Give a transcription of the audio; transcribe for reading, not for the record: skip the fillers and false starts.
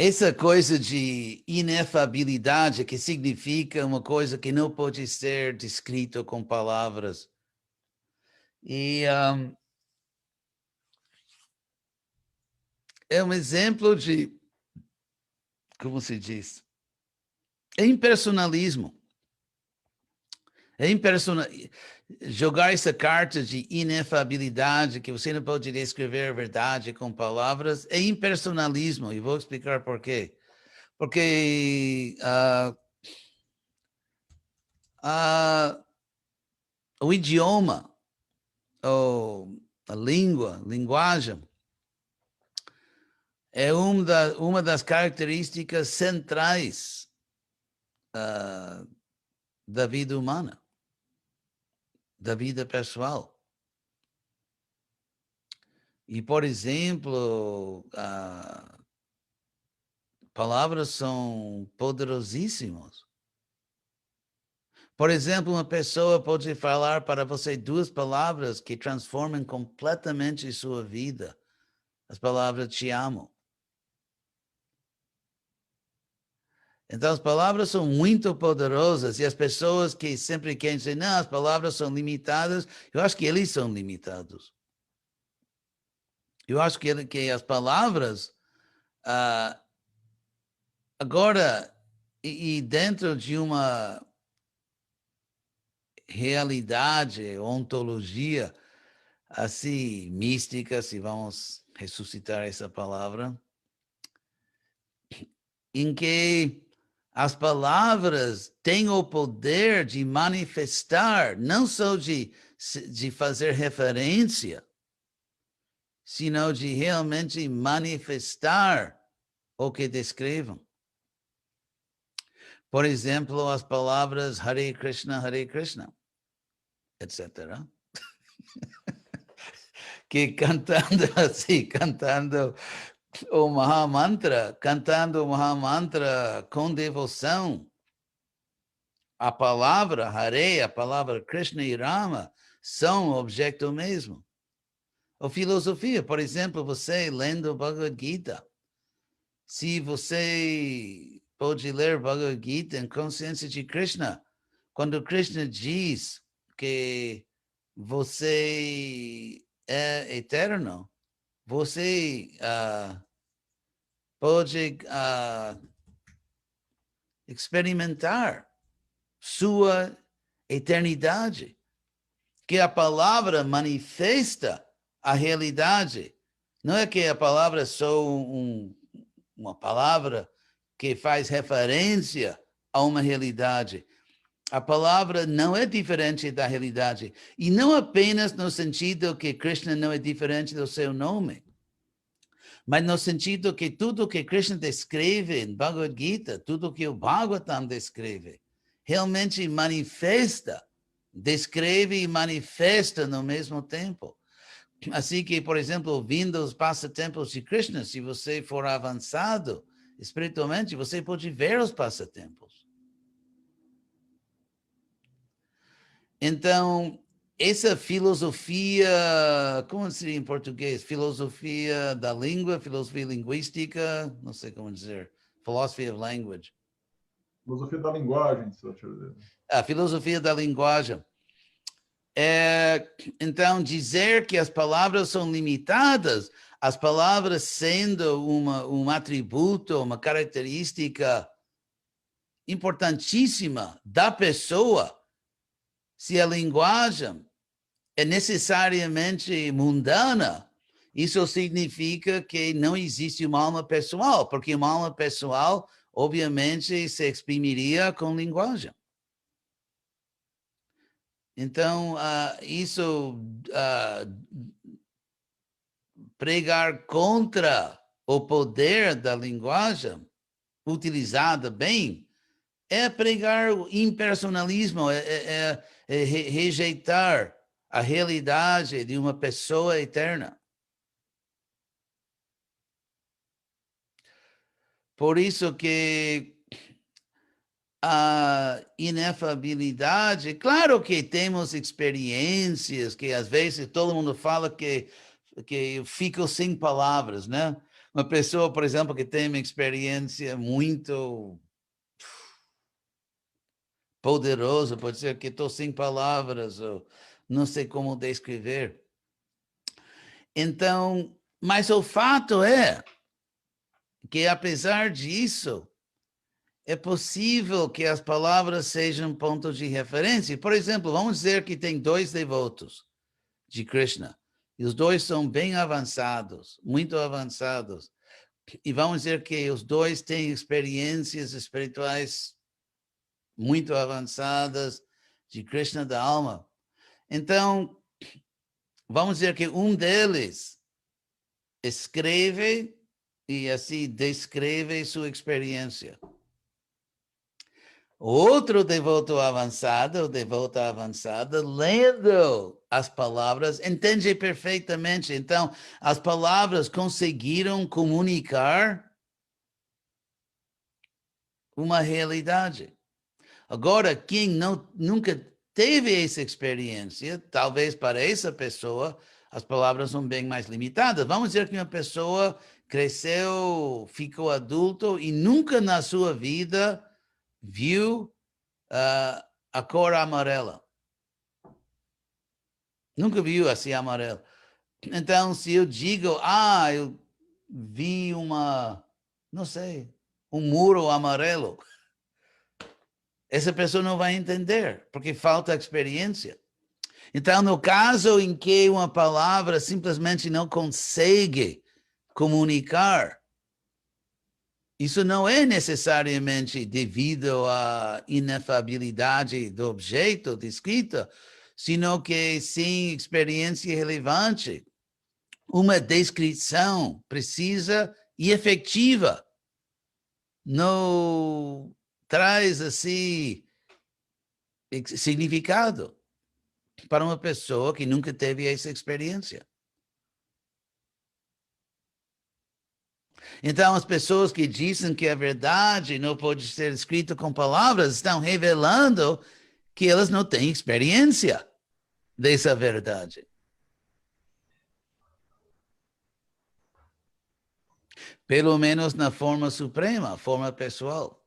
essa coisa de inefabilidade, que significa uma coisa que não pode ser descrita com palavras. E é um exemplo de, como se diz, impersonalismo. Jogar essa carta de inefabilidade, que você não pode descrever a verdade com palavras, é impersonalismo, e vou explicar por quê. Porque o idioma, ou a linguagem, é uma das características centrais da vida humana, da vida pessoal. E, por exemplo, palavras são poderosíssimas. Por exemplo, uma pessoa pode falar para você 2 palavras que transformam completamente sua vida. As palavras te amo. Então, as palavras são muito poderosas e as pessoas que sempre querem dizer, não, as palavras são limitadas, eu acho que eles são limitados. Eu acho que as palavras, agora, e dentro de uma realidade, ontologia, assim, mística, se vamos ressuscitar essa palavra, em que as palavras têm o poder de manifestar, não só de fazer referência, sino de realmente manifestar o que descrevam. Por exemplo, as palavras Hare Krishna, etc. Que cantando assim, cantando o Mahamantra, com devoção, a palavra Hare, a palavra Krishna e Rama são o objeto mesmo. A filosofia, por exemplo, você lendo Bhagavad Gita, se você pode ler Bhagavad Gita em consciência de Krishna, quando Krishna diz que você é eterno, você pode experimentar sua eternidade, que a palavra manifesta a realidade. Não é que a palavra é só uma palavra que faz referência a uma realidade. A palavra não é diferente da realidade. E não apenas no sentido que Krishna não é diferente do seu nome, mas no sentido que tudo que Krishna descreve em Bhagavad Gita, tudo que o Bhagavatam descreve, realmente manifesta, descreve e manifesta no mesmo tempo. Assim que, por exemplo, ouvindo os passatempos de Krishna, se você for avançado espiritualmente, você pode ver os passatempos. Então, essa filosofia, como seria em português? Filosofia da língua, filosofia linguística, não sei como dizer, philosophy of language. Filosofia da linguagem, se eu te dizer. A filosofia da linguagem. Então, dizer que as palavras são limitadas, as palavras sendo um atributo, uma característica importantíssima da pessoa, se a linguagem é necessariamente mundana, isso significa que não existe uma alma pessoal, porque uma alma pessoal, obviamente, se exprimiria com linguagem. Então, isso pregar contra o poder da linguagem utilizada bem é pregar o impersonalismo, rejeitar a realidade de uma pessoa eterna. Por isso que a inefabilidade, claro que temos experiências que às vezes todo mundo fala que eu fico sem palavras, né? Uma pessoa, por exemplo, que tem uma experiência muito poderosa, pode ser que estou sem palavras, ou não sei como descrever. Então, mas o fato é que, apesar disso, é possível que as palavras sejam pontos de referência. Por exemplo, vamos dizer que tem 2 devotos de Krishna, e os dois são bem avançados, muito avançados. E vamos dizer que os dois têm experiências espirituais muito avançadas de Krishna da alma. Então, vamos dizer que um deles escreve e assim descreve sua experiência. Outro devoto avançado, devota avançada, lendo as palavras, entende perfeitamente. Então, as palavras conseguiram comunicar uma realidade. Agora, quem nunca teve essa experiência, talvez para essa pessoa, as palavras são bem mais limitadas. Vamos dizer que uma pessoa cresceu, ficou adulto e nunca na sua vida viu a cor amarela. Nunca viu assim amarelo. Então, se eu digo, eu vi não sei, um muro amarelo, essa pessoa não vai entender, porque falta experiência. Então, no caso em que uma palavra simplesmente não consegue comunicar, isso não é necessariamente devido à inefabilidade do objeto descrito, sino que sem experiência relevante, uma descrição precisa e efetiva não traz assim significado para uma pessoa que nunca teve essa experiência. Então, as pessoas que dizem que a verdade não pode ser escrita com palavras estão revelando que elas não têm experiência dessa verdade. Pelo menos na forma suprema, forma pessoal.